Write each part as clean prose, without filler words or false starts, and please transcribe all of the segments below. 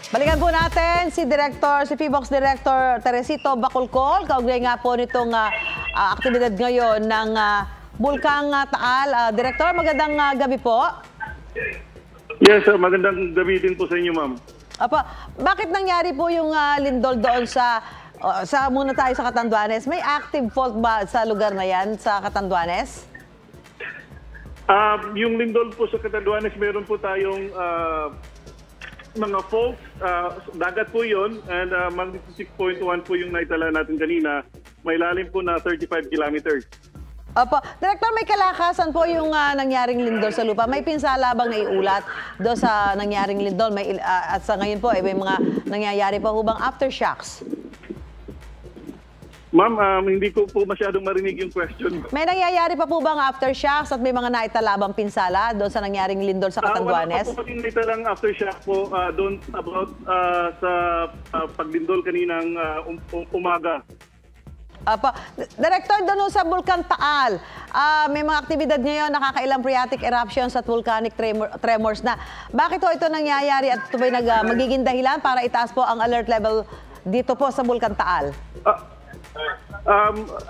Balikan po natin si PHIVOLCS Director Teresito Bacolcol. Kaugnay nga po nitong aktibidad ngayon ng Bulkang Taal. Director, magandang gabi po. Yes, sir. Magandang gabi din po sa inyo, ma'am. Bakit nangyari po yung lindol doon muna tayo sa Catanduanes? May active fault ba sa lugar na yan, sa Catanduanes? Yung lindol po sa Catanduanes, meron po tayong mga faults. Dagat po yun, and magnitude 6.1 po yung naitala natin kanina. May lalim po na 35 kilometers. Director, may kalakasan po yung nangyaring lindol sa lupa. May pinsala bang naiulat doon sa nangyaring lindol? At sa ngayon po, may mga nangyayari pa hubang aftershocks? Ma'am, hindi ko po masyadong marinig yung question. May nangyayari pa po bang aftershocks at may mga naitalabang pinsala doon sa nangyaring lindol sa Catanduanes? Wala pa po yung naitalang aftershock po doon about sa paglindol kaninang umaga. Director, doon sa Bulkang Taal, may mga aktibidad ngayon, nakakailang phreatic eruptions at volcanic tremors na. Bakit ito nangyayari at ito ba'y magiging dahilan para itaas po ang alert level dito po sa Bulkang Taal?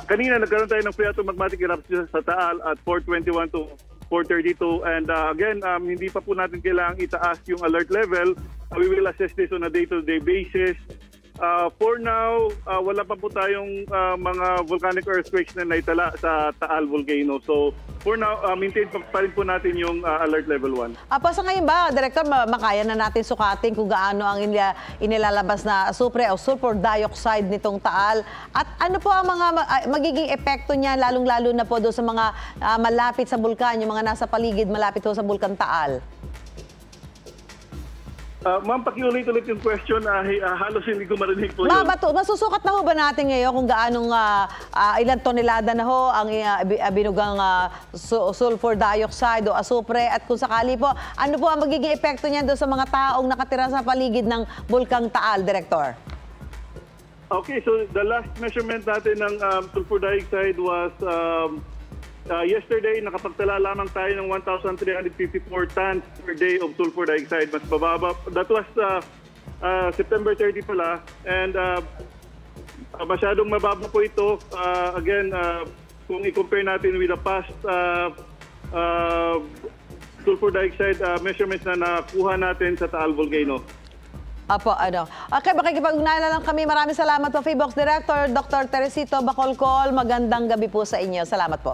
Kanina nagkaroon tayo ng phreatomagmatic eruption sa Taal at 4:21 to 4:32, and again, hindi pa po natin kailangang itaas yung alert level. We will assess this on a day-to-day basis. For now, wala pa po tayong mga volcanic earthquakes na naitala sa Taal Volcano. So, for now, maintain pa rin po natin yung alert level 1. Sa ngayon ba, Director, makaya na natin sukatin kung gaano ang inilalabas na asupre o sulfur dioxide nitong Taal? At ano po ang mga magiging epekto niya, lalong-lalo na po doon sa mga malapit sa bulkan, yung mga nasa paligid malapit po sa Bulkang Taal? Ma'am, pakiulit-ulit yung question. Halos hindi ko marinig po yun. Masusukat na ho ba natin ngayon kung gaanong ilang tonelada na ho ang binugang sulfur dioxide o asupre, at kung sakali po, ano po ang magiging epekto niyan doon sa mga taong nakatira sa paligid ng Bulkang Taal, Director? Okay, so the last measurement natin ng sulfur dioxide was yesterday. Nakapagtala lamang tayo ng 1,354 tons per day of sulfur dioxide. Mas bababa. That was September 30 pala. And masyadong mababa po ito. Again, kung i-compare natin with the past sulfur dioxide measurements na nakuha natin sa Taal Volcano. Okay, makikipag-ugnayan na lang kami. Maraming salamat po, PHIVOLCS Director Dr. Teresito Bacolcol. Magandang gabi po sa inyo. Salamat po.